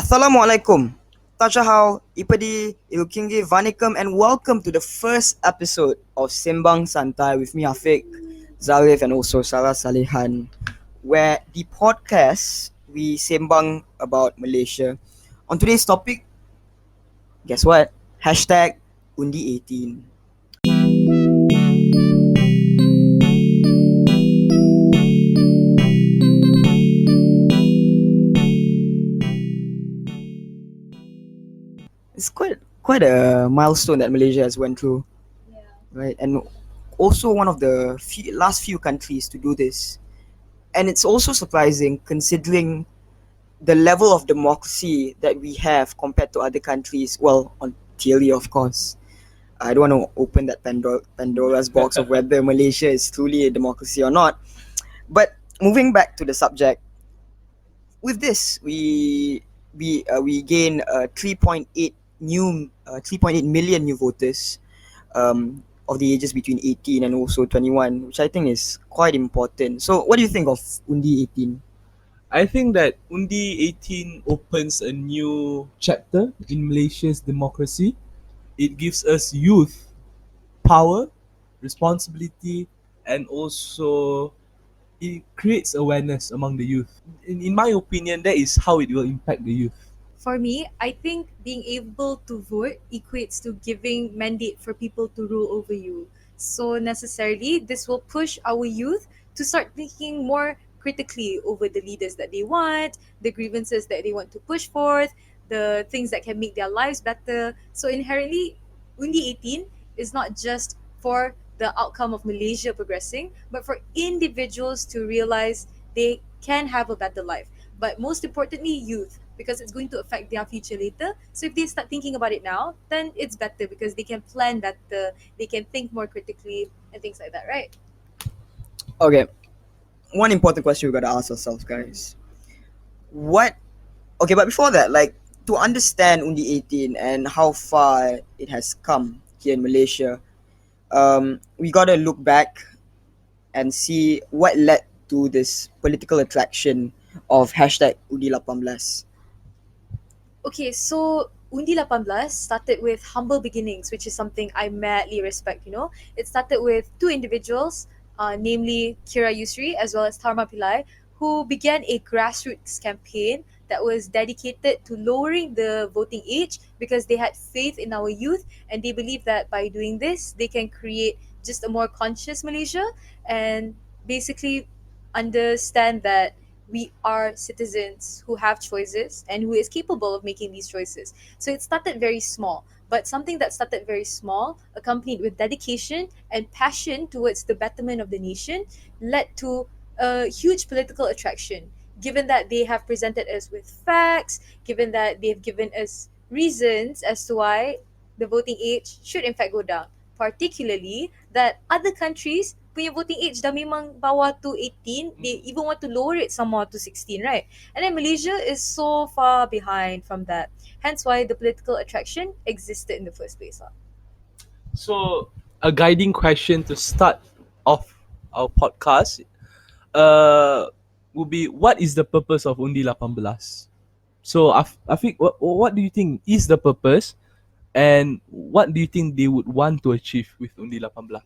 Assalamualaikum. Tajahau, Ipadi, Ilkingi, Vanikam, and welcome to the first episode of Sembang Santai with me, Afiq, Zalif, and also Sarah Salihan, where the podcast we sembang about Malaysia. On today's topic, guess what? Hashtag Undi 18. It's quite a milestone that Malaysia has went through, right? And also one of the last few countries to do this. And it's also surprising considering the level of democracy that we have compared to other countries. Well, on theory, of course. I don't want to open that Pandora's box of whether Malaysia is truly a democracy or not. But moving back to the subject, with this, we gain 3.8 million new voters of the ages between 18 and also 21, which I think is quite important. So, what do you think of Undi 18? I think that Undi 18 opens a new chapter in Malaysia's democracy. It gives us youth power, responsibility, and also it creates awareness among the youth. In my opinion, that is how it will impact the youth. For me, I think being able to vote equates to giving mandate for people to rule over you. So necessarily, this will push our youth to start thinking more critically over the leaders that they want, the grievances that they want to push forth, the things that can make their lives better. So inherently, Undi 18 is not just for the outcome of Malaysia progressing, but for individuals to realize they can have a better life. But most importantly, youth, because it's going to affect their future later. So if they start thinking about it now, then it's better because they can plan better, they can think more critically and things like that, right? Okay, one important question we gotta ask ourselves, guys. What? Okay, but before that, like to understand Undi 18 and how far it has come here in Malaysia, we gotta look back and see what led to this political attraction of hashtag Undi 18. Okay, so Undi 18 started with humble beginnings, which is something I madly respect. It started with two individuals, namely Kira Yusri as well as Tharma Pillai, who began a grassroots campaign that was dedicated to lowering the voting age because they had faith in our youth and they believe that by doing this, they can create just a more conscious Malaysia and basically understand that we are citizens who have choices and who is capable of making these choices. So it started very small, but something that started very small, accompanied with dedication and passion towards the betterment of the nation, led to a huge political attraction. Given that they have presented us with facts, given that they've given us reasons as to why the voting age should in fact go down. Particularly that other countries punya voting age dah memang bawah to 18, they even want to lower it some more to 16, right? And then Malaysia is so far behind from that. Hence why the political attraction existed in the first place. So, a guiding question to start off our podcast would be, what is the purpose of Undi 18? So, I think, what do you think is the purpose, and what do you think they would want to achieve with Undi 18?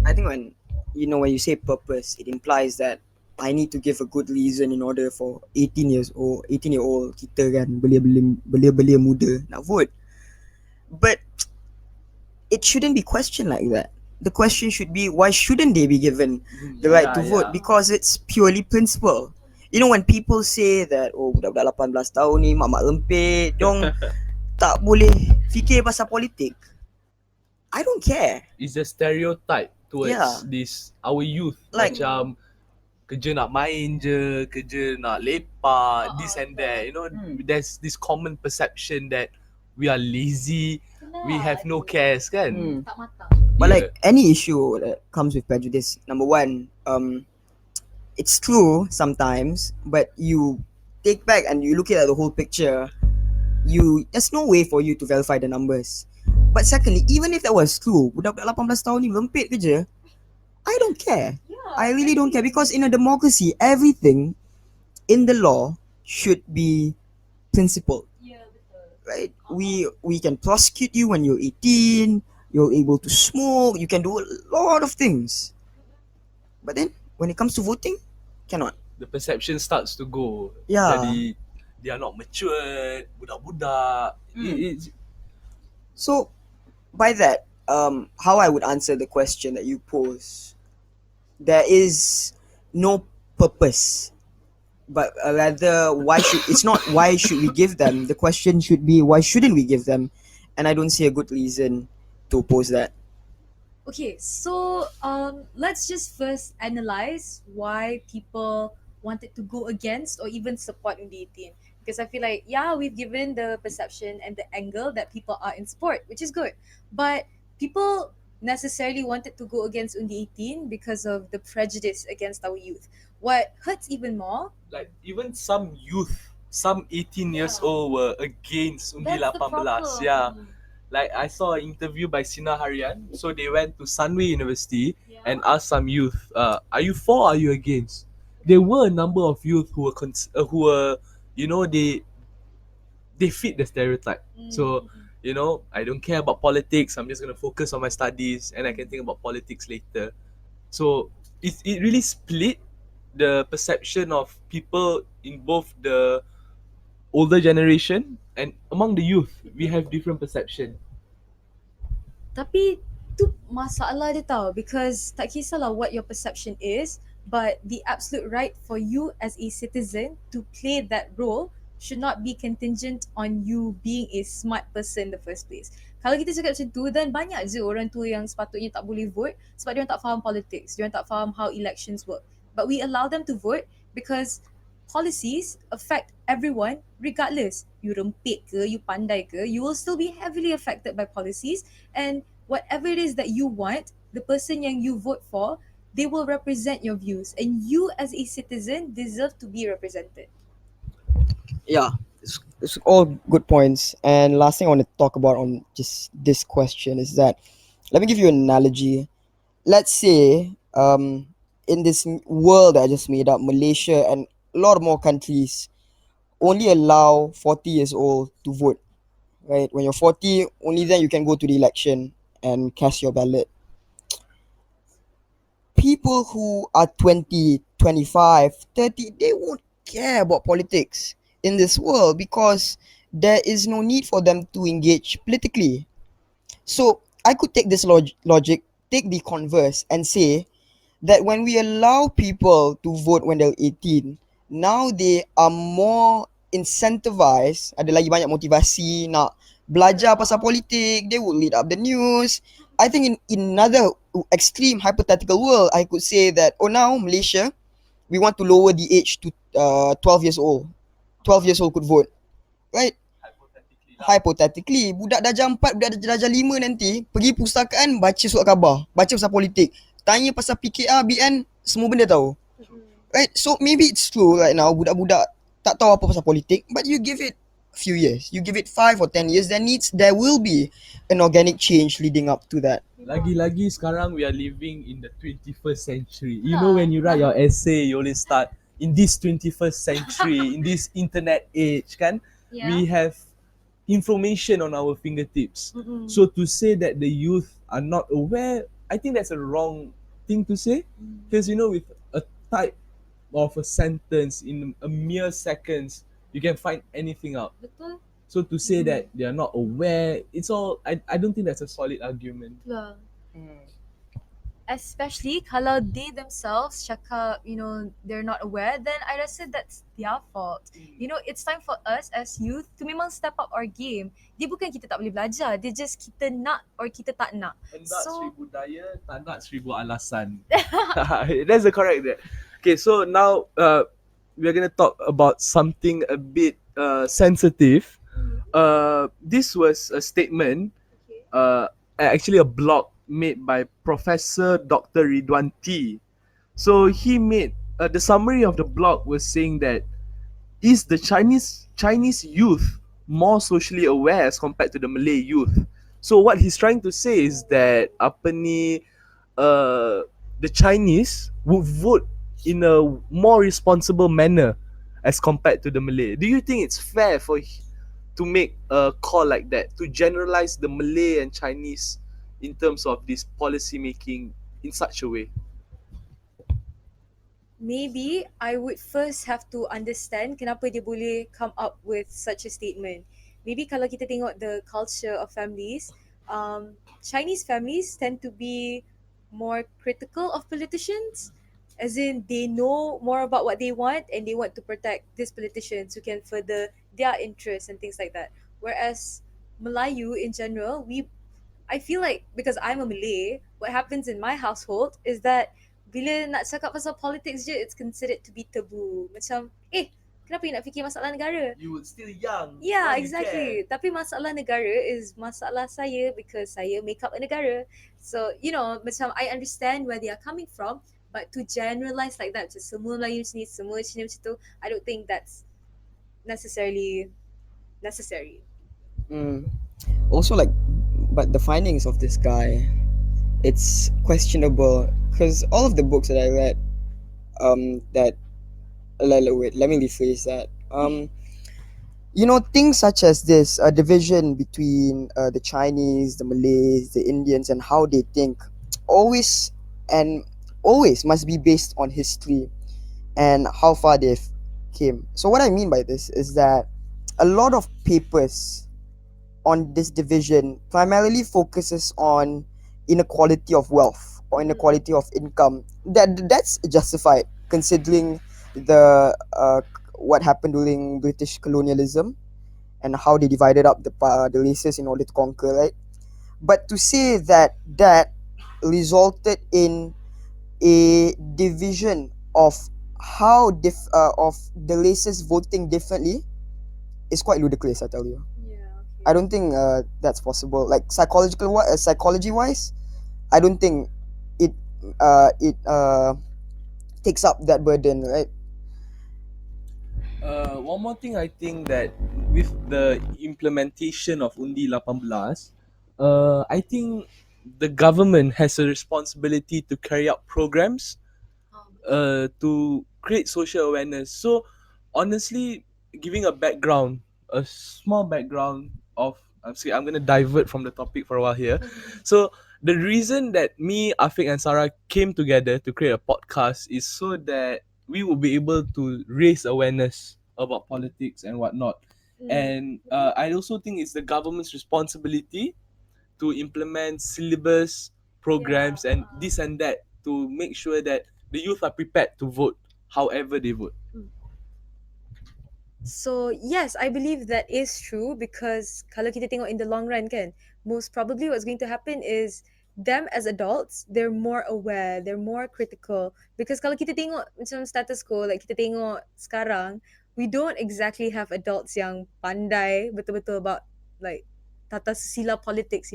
I think when you say purpose, it implies that I need to give a good reason in order for 18-year-old kita kan belia-belia muda nak vote. But it shouldn't be questioned like that. The question should be, why shouldn't they be given the right to vote? Because it's purely principle. When people say that, oh, budak-budak 18 tahun ni mak-mak lempit, dong tak boleh fikir pasal politik. I don't care. It's a stereotype towards Yeah. this our youth. Like- Macam kerja nak main je, kerja nak lepak, this and that. There's this common perception that we are lazy, we have no cares, kan? Tak matang. But Yeah. like any issue that comes with prejudice, number one, it's true sometimes, but you take back and you look at the whole picture, there's no way for you to verify the numbers. But secondly, even if that was true, budak-budak 18 tahun ni lempit ke je, I don't care. I really don't care, because in a democracy, everything in the law should be principle, right? We can prosecute you when you're 18. You're able to smoke. You can do a lot of things. But then when it comes to voting, cannot. The perception starts to go. Yeah. Jadi they are not matured, budak-budak. It's So by that, how I would answer the question that you pose, there is no purpose, but rather why should it's not why should we give them. The question should be why shouldn't we give them, and I don't see a good reason to pose that. Okay, so let's just first analyze why people wanted to go against or even support Undi 18. Because I feel like, yeah, we've given the perception and the angle that people are in support, which is good. But people necessarily wanted to go against Undi 18 because of the prejudice against our youth. What hurts even more, like even some youth, some 18 years Yeah. old were against Undi that's the 18. problem. Yeah. Like I saw an interview by Sina Harian. So they went to Sunway University and asked some youth, "Are you for? Or are you against?" There were a number of youth who were, you know, they fit the stereotype. So, you know, I don't care about politics. I'm just gonna focus on my studies, and I can think about politics later. So it really split the perception of people in both the older generation and among the youth. We have different perception. Tapi tu masalah dia tau, because tak kisahlah what your perception is, but the absolute right for you as a citizen to play that role should not be contingent on you being a smart person in the first place. Kalau kita cakap macam tu, then banyak je orang tu yang sepatutnya tak boleh vote sebab dia orang tak faham politics, dia orang tak faham how elections work. But we allow them to vote because policies affect everyone regardless. You rempit ke, you pandai ke, you will still be heavily affected by policies, and whatever it is that you want, the person yang you vote for, they will represent your views, and you as a citizen deserve to be represented. Yeah, it's all good points. And last thing I want to talk about on just this question is that, let me give you an analogy. Let's say in this world that I just made up, Malaysia and a lot more countries only allow 40 years old to vote, right? When you're 40, only then you can go to the election and cast your ballot. People who are 20, 25, 30, they won't care about politics in this world because there is no need for them to engage politically. So I could take this logic, take the converse, and say that when we allow people to vote when they're 18, now they are more incentivized, ada lagi banyak motivasi nak belajar pasal politik, they will lead up the news. I think in another extreme hypothetical world, I could say that, oh, now Malaysia, we want to lower the age to 12 years old. 12 years old could vote, right? Hypothetically, budak darjah 4, budak darjah 5 nanti pergi pustakaan baca surat khabar, baca pasal politik, tanya pasal PKR, BN, semua benda tahu. Right? So maybe it's true right now budak-budak tak tahu apa pasal politik, but you give it a few years, you give it 5 or 10 years, there will be an organic change leading up to that. Lagi-lagi sekarang we are living in the 21st century. You know, when you write your essay, you always start in this 21st century, in this internet age, kan? Yeah. We have information on our fingertips. So to say that the youth are not aware, I think that's a wrong thing to say. Because, you know, with a type of a sentence in a mere seconds, you can find anything out. Betul? So to say that they are not aware, it's all, I don't think that's a solid argument. Yeah. Especially kalau they themselves cakap, you know, they're not aware, then I rasa that's their fault. You know, it's time for us as youth to memang step up our game. Dia bukan kita tak boleh belajar, dia just kita nak or kita tak nak. Hendak So- seribu daya, tak nak seribu alasan. That's the correct there. Okay, so now we're gonna talk about something a bit sensitive. This was a statement, actually a blog made by Professor Dr. Ridwan T. So he made the summary of the blog was saying that is the Chinese youth more socially aware as compared to the Malay youth. So what he's trying to say is that the Chinese would vote in a more responsible manner as compared to the Malay. Do you think it's fair to make a call like that, to generalize the Malay and Chinese in terms of this policy making in such a way? Maybe I would first have to understand kenapa dia boleh come up with such a statement. Maybe kalau kita tengok the culture of families, Chinese families tend to be more critical of politicians, as in they know more about what they want and they want to protect these politicians who can further their interests and things like that. Whereas Melayu in general, I feel like because I'm a Malay, what happens in my household is that bila nak cakap pasal politics je, it's considered to be taboo. Macam, kenapa you nak fikir masalah negara? You would still young. Yeah, exactly. Tapi masalah negara is masalah saya because saya make up a negara. So, macam I understand where they are coming from, but to generalize like that, macam semua Melayu macam ni, semua Cina macam tu, I don't think that's necessarily necessary. Also, like, but the findings of this guy, it's questionable because all of the books that I read, that wait, let me rephrase that. Things such as this division between the Chinese, the Malays, the Indians, and how they think, always and always must be based on history and how far they've came. So what I mean by this is that a lot of papers on this division primarily focuses on inequality of wealth or inequality of income. That's justified considering the what happened during British colonialism and how they divided up the races in order to conquer, right? But to say that resulted in a division of of the races voting differently is quite ludicrous, I tell you. I don't think that's possible. Like psychology wise, I don't think it it takes up that burden, right? One more thing, I think that with the implementation of Undi 18, I think the government has a responsibility to carry out programs to create social awareness. So, honestly, giving a small background of, I'm gonna divert from the topic for a while here. So, the reason that me, Afiq, and Sarah came together to create a podcast is so that we will be able to raise awareness about politics and whatnot. And I also think it's the government's responsibility to implement syllabus programs and this and that to make sure that the youth are prepared to vote however they vote. So yes, I believe that is true because kalau kita tengok in the long run kan, most probably what's going to happen is them as adults, they're more aware, they're more critical. Because kalau kita tengok macam status quo, like kita tengok sekarang, we don't exactly have adults yang pandai betul-betul about like tata susila politics,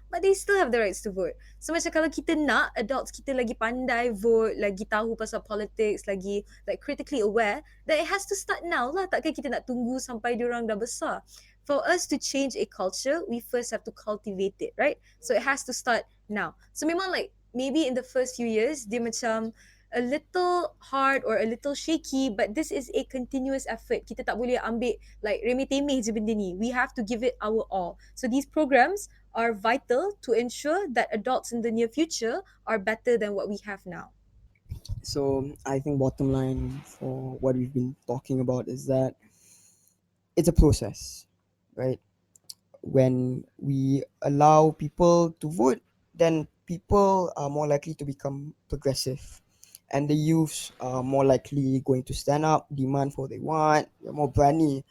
but they still have the rights to vote. So macam kalau kita nak adults kita lagi pandai vote, lagi tahu pasal politics, lagi like critically aware, then it has to start now lah. Takkan kita nak tunggu sampai diorang dah besar. For us to change a culture, we first have to cultivate it, right? So it has to start now. So memang like maybe in the first few years dia macam a little hard or a little shaky, but this is a continuous effort. Kita tak boleh ambil like remeh-temeh je benda ni. We have to give it our all. So these programs are vital to ensure that adults in the near future are better than what we have now. So I think bottom line for what we've been talking about is that it's a process, right? When we allow people to vote, then people are more likely to become progressive, and the youths are more likely going to stand up, demand for what they want, they're more brandly,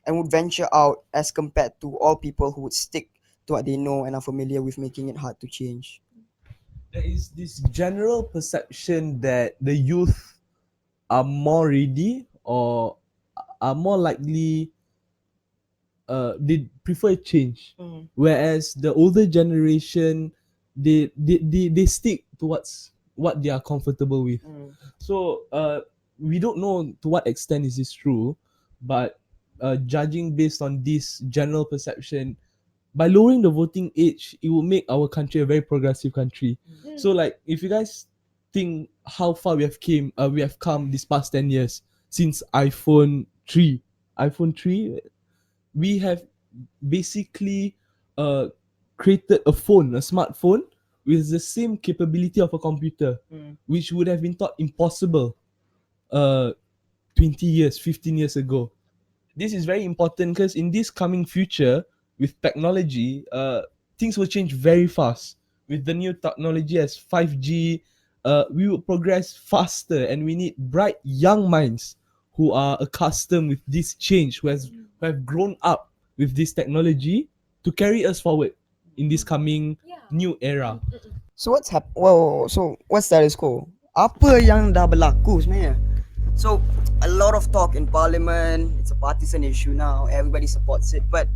and would venture out as compared to all people who would stick to what they know and are familiar with, making it hard to change. There is this general perception that the youth are more ready or are more likely they prefer change, whereas the older generation they stick to what they are comfortable with. So we don't know to what extent is this true, but judging based on this general perception, by lowering the voting age, it will make our country a very progressive country. So like if you guys think how far we have come this past 10 years, since iPhone 3, we have basically created a smartphone with the same capability of a computer, which would have been thought impossible uh 20 years, 15 years ago. This is very important because in this coming future with technology, things will change very fast. With the new technology as 5G, we will progress faster, and we need bright young minds who are accustomed with this change, who have grown up with this technology to carry us forward in this coming Yeah. new era. So what's status quo? Apa yang dah berlaku sebenarnya? So a lot of talk in parliament. It's a partisan issue now. Everybody supports it, but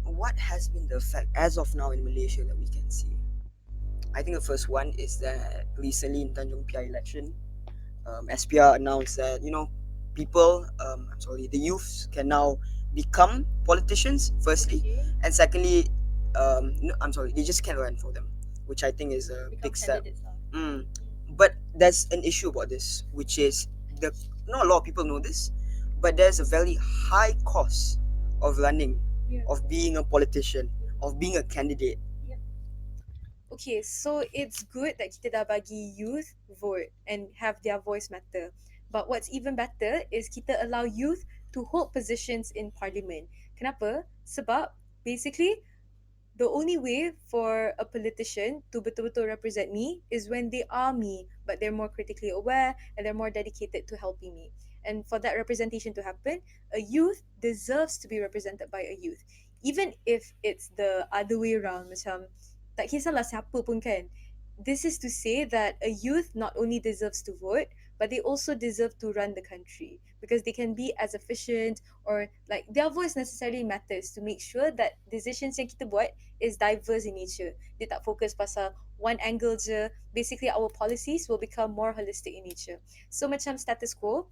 what has been the effect as of now in Malaysia that we can see? I think the first one is that recently in Tanjung Piai election, SPR announced that people, the youths can now become politicians. Firstly, and secondly, no, they just can't run for them, which I think is a big step. Mm. But there's an issue about this, which is the not a lot of people know this, but there's a very high cost of running, of being a politician, of being a candidate. Okay, so it's good that kita dah bagi youth vote and have their voice matter. But what's even better is kita allow youth to hold positions in parliament. Kenapa? Sebab basically the only way for a politician to betul-betul represent me is when they are me, but they're more critically aware and they're more dedicated to helping me. And for that representation to happen, a youth deserves to be represented by a youth. Even if it's the other way around, macam tak kisahlah siapa pun kan. This is to say that a youth not only deserves to vote, but they also deserve to run the country because they can be as efficient, or like their voice necessarily matters to make sure that decisions yang kita buat is diverse in nature. Dia tak fokus pasal one angle je. Basically, our policies will become more holistic in nature. So macam status quo,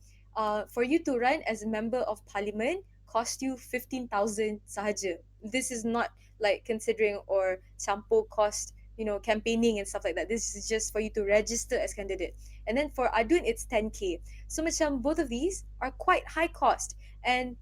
for you to run as a member of parliament cost you 15,000 sahaja. This is not like considering or sample cost, campaigning and stuff like that. This is just for you to register as candidate. And then for Adun, it's 10K. So macam both of these are quite high cost. And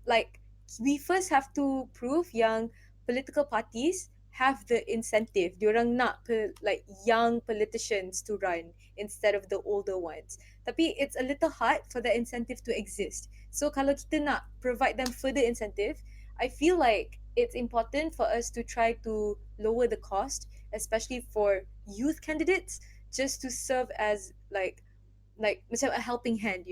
like we first have to prove yang political parties have the incentive. Diorang nak like young politicians to run instead of the older ones. Tapi it's a little hard for the incentive to exist. So kalau kita nak provide them further incentive, I feel like it's important for us to try to lower the cost, especially for youth candidates, just to serve as like macam a helping hand.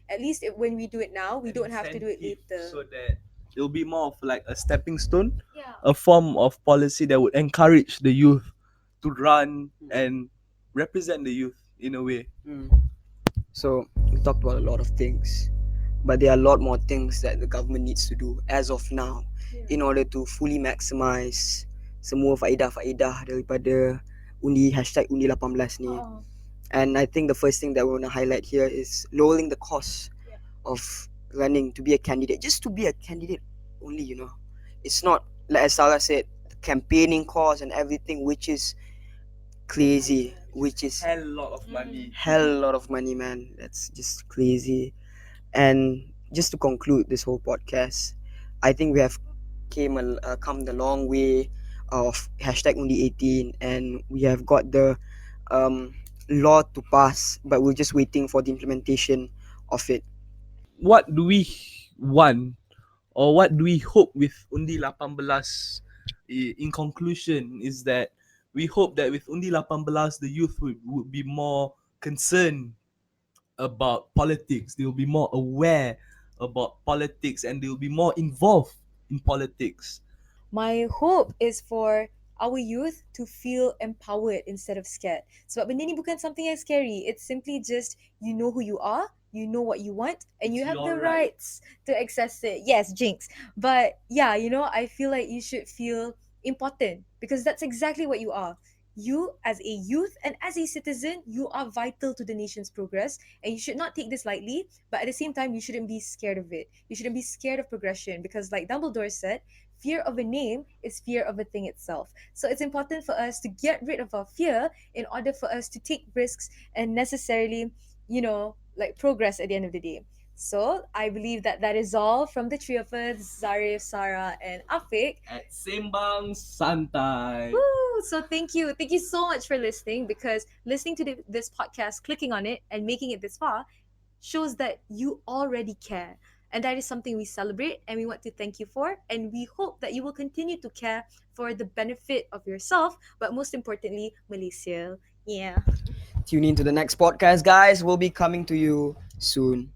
At least when we do it now, we don't have to do it later. So that it'll be more of like a stepping stone, Yeah. a form of policy that would encourage the youth to run and represent the youth in a way. So we talked about a lot of things, but there are a lot more things that the government needs to do as of now in order to fully maximize semua faedah-faedah daripada Undi 18 ni. And I think the first thing that we want to highlight here is lowering the cost of running to be a candidate. Just to be a candidate only, It's not, like as Sarah said, the campaigning cost and everything, which is crazy, which is Hell lot of money. hell lot of money, man. That's just crazy. And just to conclude this whole podcast, I think we have come the long way of #Undi18, and we have got the law to pass, but we're just waiting for the implementation of it. What do we want, or what do we hope with Undi 18? In conclusion, is that we hope that with Undi 18, the youth would be more concerned about politics. They will be more aware about politics, and they will be more involved in politics. My hope is for our youth to feel empowered instead of scared. Sebab benda ni bukan something yang scary. It's simply just you know who you are, you know what you want, and you It's have your the rights to access it. Yes, jinx. But yeah, I feel like you should feel important because that's exactly what you are. You, as a youth and as a citizen, you are vital to the nation's progress, and you should not take this lightly. But at the same time, you shouldn't be scared of it. You shouldn't be scared of progression because, like Dumbledore said, fear of a name is fear of a thing itself. So it's important for us to get rid of our fear in order for us to take risks and necessarily, like progress at the end of the day. So I believe that that is all from the three of us, Zarif, Sarah, and Afik. At Sembang Santai. Woo! So thank you so much for listening, because listening to this podcast, clicking on it, and making it this far shows that you already care. And that is something we celebrate and we want to thank you for. And we hope that you will continue to care for the benefit of yourself, but most importantly, Malaysia. Yeah. Tune in to the next podcast, guys. We'll be coming to you soon.